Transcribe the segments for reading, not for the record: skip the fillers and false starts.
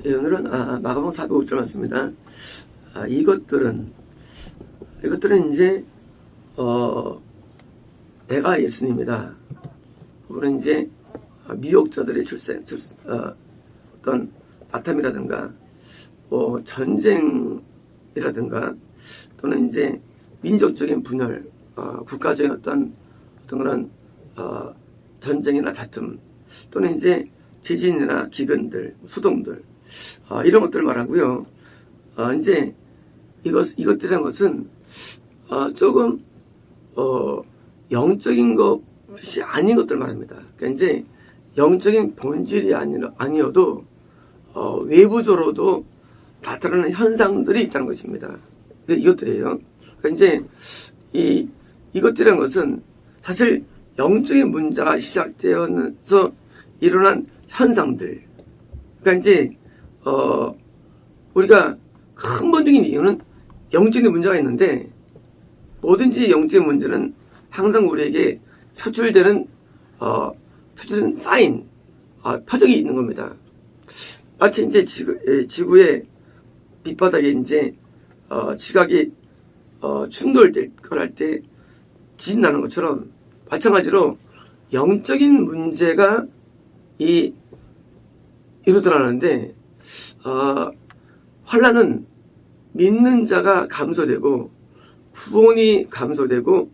예, 오늘은 마가복음 405절 맞습니다. 이것들은 이제 내가 예수님이다. 그거는 이제 미혹자들의 어떤 아탐이라든가 전쟁이라든가 또는 이제 민족적인 분열, 국가적인 어떤 그런 전쟁이나 다툼 또는 이제 지진이나 기근들, 수동들 이런 것들을 말하고요. 이제 이것들이란 것은 조금 영적인 것이 아닌 것들 말합니다. 그러니까 이제 영적인 본질이 아니어도 외부적으로도 나타나는 현상들이 있다는 것입니다. 이것들이에요. 그러니까 이제 이것들이란 것은 사실 영적인 문제가 시작되어서 일어난 현상들. 그러니까 이제 우리가 근본적인 이유는 영적인 문제가 있는데 뭐든지 영적인 문제는 항상 우리에게 표출되는 사인, 표적이 있는 겁니다. 마치 이제 지구의 밑바닥에 이제 지각이 충돌될 걸 때 지진 나는 것처럼 마찬가지로 영적인 문제가 일어나는데 환난은 믿는 자가 감소되고 구원이 감소되고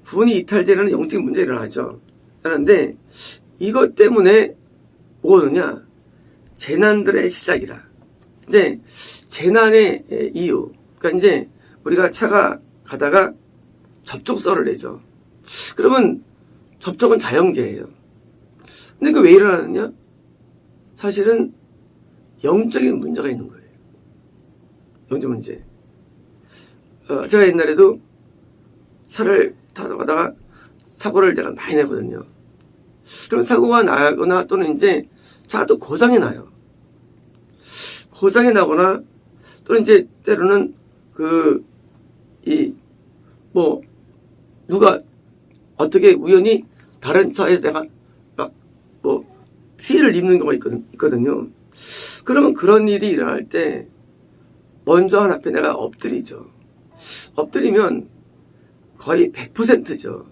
구원이 이탈되는 영적인 문제가 일어나죠. 그런데 이것 때문에 뭐가 오느냐? 재난들의 시작이다. 이제 재난의 이유. 그러니까 이제 우리가 차가 가다가 접촉사고를 내죠. 그러면 접촉은 자연계예요. 근데 그 왜 일어나느냐? 사실은 영적인 문제가 있는 거예요. 영적 문제. 제가 옛날에도 차를 타고 가다가 사고를 내가 많이 내거든요. 그럼 사고가 나거나 또는 이제 차가 또 고장이 나요. 고장이 나거나 또는 이제 때로는 누가 어떻게 우연히 다른 차에서 내가 피해를 입는 경우가 있거든요. 그러면 그런 일이 일어날 때 먼저 하나앞에 내가 엎드리죠. 엎드리면 거의 100%죠.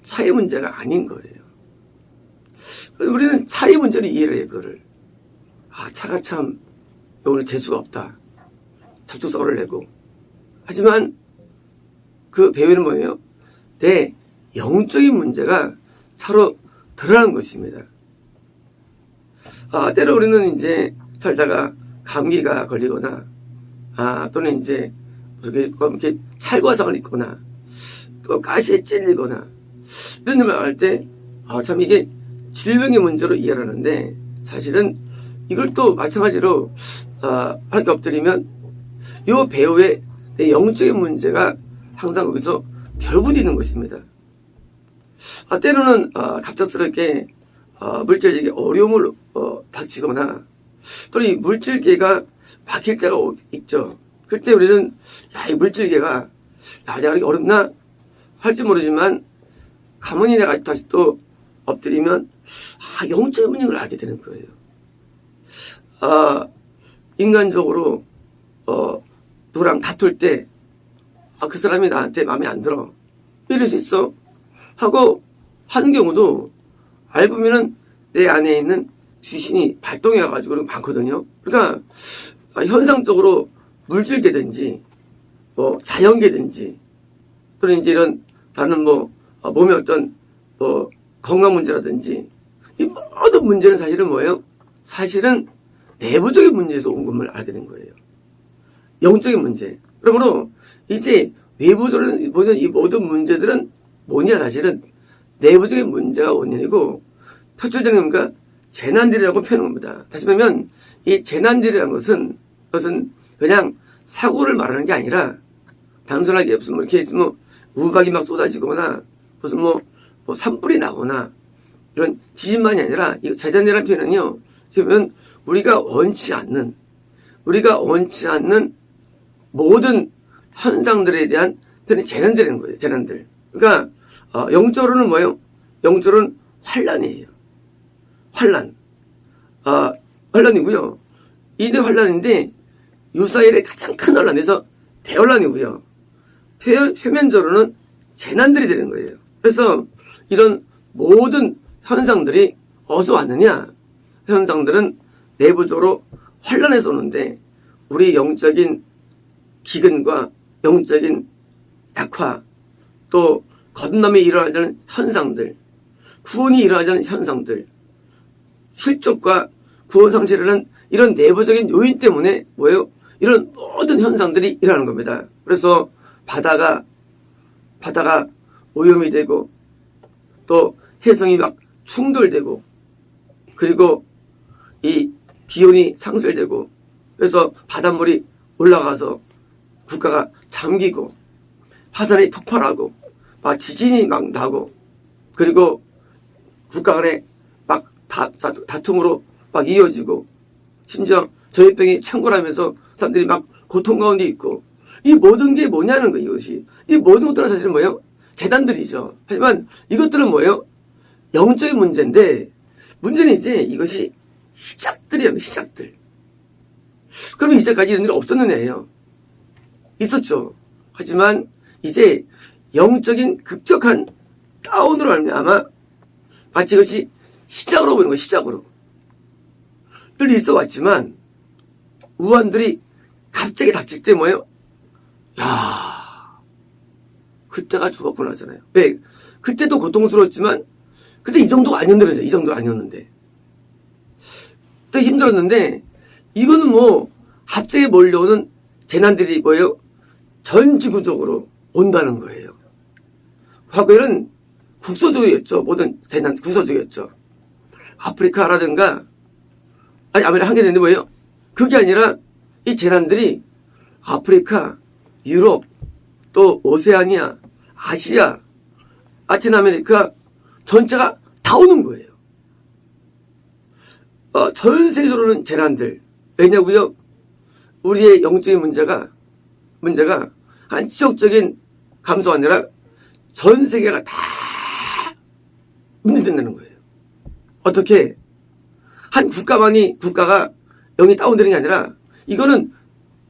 차의 문제가 아닌 거예요. 우리는 차의 문제를 이해를 해요. 그거를. 차가 참 오늘 재수가 없다. 접촉사고를 내고. 하지만 그 배후에는 뭐예요? 내 영적인 문제가 차로 드러나는 것입니다. 때로 우리는 이제 살다가 감기가 걸리거나, 또는 이제 이렇게 찰과상을 입거나, 또 가시에 찔리거나, 이런 일을 할 때, 참 이게 질병의 문제로 이해를 하는데, 사실은 이걸 또 마찬가지로, 하나님께 엎드리면, 요 배후에 내 영적인 문제가 항상 거기서 결부되는 것입니다. 때로는, 갑작스럽게, 물질적인 어려움을 닥치거나 또는 이 물질계가 막힐 때가 있죠. 그럴 때 우리는 이 물질계가 내가 이렇게 어렵나 할지 모르지만 가만히 내가 다시 또 엎드리면 영적인 문제를 알게 되는 거예요. 인간적으로 누구랑 다툴 때 그 사람이 나한테 마음에 안 들어 이럴 수 있어 하고 하는 경우도 알고 보면은 내 안에 있는 귀신이 발동해가지고 많거든요. 그러니까 현상적으로 물질계든지 자연계든지 또는 이제 이런 다른 몸의 어떤 건강 문제라든지 이 모든 문제는 사실은 뭐예요? 사실은 내부적인 문제에서 온 것을 알게 된 거예요. 영적인 문제. 그러므로 이제 외부적으로 보는 이 모든 문제들은 뭐냐 사실은 내부적인 문제가 원인이고 표출되는 겁니까? 재난들이라고 표현한 겁니다. 다시 말하면 이 재난들이라는 것은 그냥 사고를 말하는 게 아니라 단순하게 무슨 이렇게 우박이 막 쏟아지거나 무슨 산불이 나거나 이런 지진만이 아니라 이 재난이라는 표현은요. 지금 우리가 원치 않는 모든 현상들에 대한 표현이 재난들인 거예요. 재난들. 그러니까 영적으로는 뭐예요? 영적으로는 환란이에요. 환란. 환란이고요. 이내 환란인데 유사일의 가장 큰 환란에서 대환란이고요. 표면적으로는 재난들이 되는 거예요. 그래서 이런 모든 현상들이 어디서 왔느냐? 현상들은 내부적으로 환란에서 오는데 우리 영적인 기근과 영적인 약화, 또 건남이 일어나자는 현상들, 구원이 일어나자는 현상들, 실족과 구원 상실하는 이런 내부적인 요인 때문에 뭐예요? 이런 모든 현상들이 일어나는 겁니다. 그래서 바다가 오염이 되고 또 해성이 막 충돌되고 그리고 이 기온이 상승되고 그래서 바닷물이 올라가서 국가가 잠기고 화산이 폭발하고 막 지진이 막 나고 그리고 국가 간에 막 다툼으로 막 이어지고 심지어 전염병이 창궐하면서 사람들이 막 고통 가운데 있고 이 모든 게 뭐냐는 거예요. 이것이 이 모든 것들은 사실은 뭐예요? 재단들이죠. 하지만 이것들은 뭐예요? 영적인 문제인데 문제는 이제 이것이 시작들이에요. 시작들. 그러면 이제까지 이런 일이 없었느냐예요. 있었죠. 하지만 이제 영적인 급격한 다운으로 말미암아 마치 이것이 시작으로 보이는 거예요. 시작으로. 늘 있어 왔지만 우환들이 갑자기 닥칠 때 뭐예요? 야, 그때가 죽었구나 하잖아요. 왜? 그때도 고통스러웠지만 그때 이 정도가 아니었는데 이 정도가 아니었는데 또 힘들었는데 이거는 뭐 갑자기 몰려오는 재난들이 뭐예요? 전 지구적으로 온다는 거예요. 과거에는 국소적이었죠. 모든 재난 국소적이었죠. 아프리카라든가 아니 아메리카 한게 되는데 뭐예요? 그게 아니라 이 재난들이 아프리카, 유럽, 또 오세아니아, 아시아, 라틴 아메리카 전체가 다 오는 거예요. 전 세계적으로는 재난들. 왜냐고요? 우리의 영적인 문제가 한 지역적인 감소가 아니라 전 세계가 다 문제된다는 거예요. 어떻게? 한 국가가 영이 다운되는 게 아니라 이거는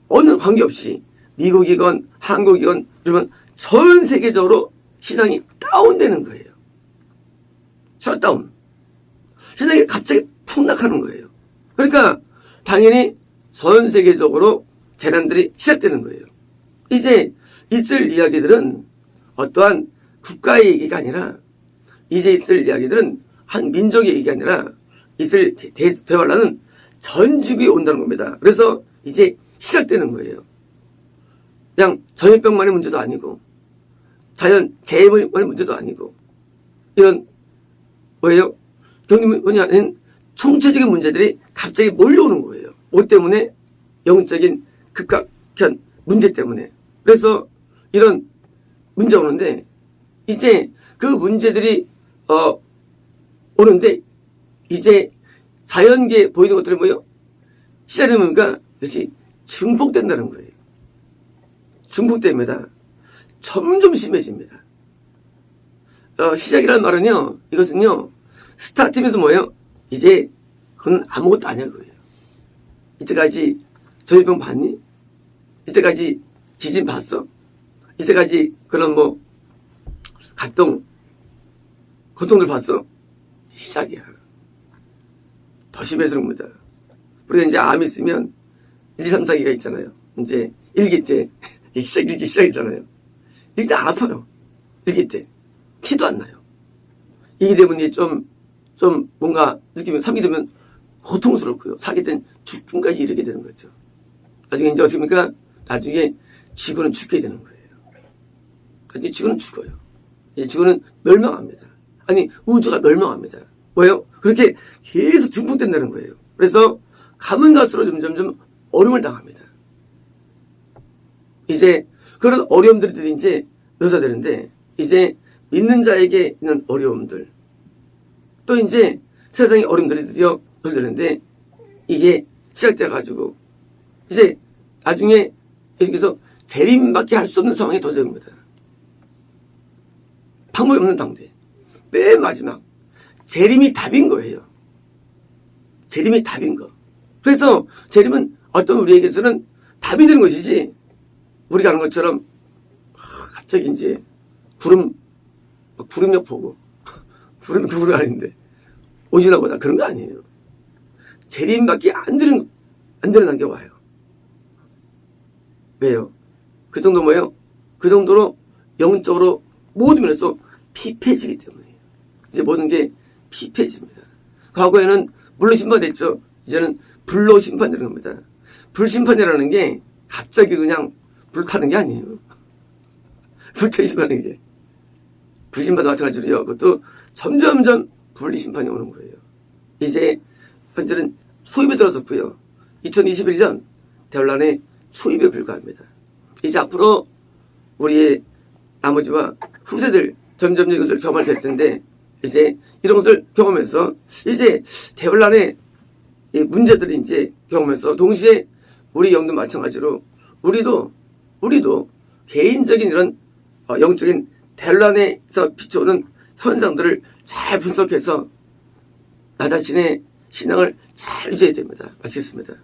어느 관계없이 미국이건 한국이건 이러면 전 세계적으로 신앙이 다운되는 거예요. 셧다운. 신앙이 갑자기 폭락하는 거예요. 그러니까 당연히 전 세계적으로 재난들이 시작되는 거예요. 이제 있을 이야기들은 어떠한 국가의 얘기가 아니라 이제 있을 이야기들은 한 민족의 얘기가 아니라 있을 대환란은 전 지구에 온다는 겁니다. 그래서 이제 시작되는 거예요. 그냥 전염병만의 문제도 아니고 자연 재해만의 문제도 아니고 이런 뭐예요? 경제문이 아닌 총체적인 문제들이 갑자기 몰려오는 거예요. 뭐 때문에? 영적인 급격한 문제 때문에. 그래서 이런 문제가 오는데 이제 그 문제들이 오는데 이제 자연계에 보이는 것들이 뭐예요? 시작이 뭡니까? 이것이 증폭된다는 거예요. 증폭됩니다. 점점 심해집니다. 시작이라는 말은요, 이것은요, 스타트면서 뭐예요? 이제, 그건 아무것도 아니야, 그거예요. 이때까지 전염병 봤니? 이때까지 지진 봤어? 이때까지 그런 뭐, 고통들 봤어? 시작이야. 더 심해집니다. 우리가 이제 암이 있으면 1, 2, 3, 4기가 있잖아요. 이제 1기 때, 1기 시작했잖아요. 1기 때 아파요. 1기 때. 티도 안 나요. 2기 되면 이제 좀 뭔가 느끼면 3기 되면 고통스럽고요. 4기 때는 죽음까지 이르게 되는 거죠. 나중에 이제 어떻게 합니까? 나중에 지구는 죽게 되는 거예요. 이제 지구는 죽어요. 이제 지구는 멸망합니다. 아니, 우주가 멸망합니다. 뭐예요? 그렇게 계속 증폭된다는 거예요. 그래서 가면 갈수록 점점 어려움을 당합니다. 이제 그런 어려움들이 이제 묘사되는데 이제 믿는 자에게 있는 어려움들 또 이제 세상의 어려움들이 드디어 묘사되는데 이게 시작돼가지고 이제 나중에 예수께서 재림밖에 할 수 없는 상황이 더 됩니다. 방법이 없는 당대. 맨 마지막 재림이 답인 거예요. 재림이 답인 거. 그래서 재림은 어떤 우리에게서는 답이 되는 것이지, 우리가 아는 것처럼 갑자기 이제 구름역 보고 구름이 구름 아닌데 오지나 보다 그런 거 아니에요. 재림밖에 안 되는 단계 와요. 왜요? 그 정도 뭐예요? 그 정도로 영적으로 모든 면에서 피폐해지기 때문이에요. 이제 모든 게 피폐해집니다. 과거에는 물로 심판됐죠. 이제는 불로 심판되는 겁니다. 불심판이라는 게 갑자기 그냥 불타는 게 아니에요. 불타심하는 게. 불심판도 마찬가지로요. 그것도 점점점 분리심판이 오는 거예요. 이제 현재는 수입에 들어섰고요. 2021년 대혼란의 수입에 불과합니다. 이제 앞으로 우리의 나머지와 후세들 점점 이것을 경험할 텐데, 이제 이런 것을 경험해서 이제 대혼란의 문제들을 이제 경험해서 동시에 우리 영도 마찬가지로 우리도 개인적인 이런 영적인 대혼란에서 비춰오는 현상들을 잘 분석해서 나 자신의 신앙을 잘 유지해야 됩니다. 마치겠습니다.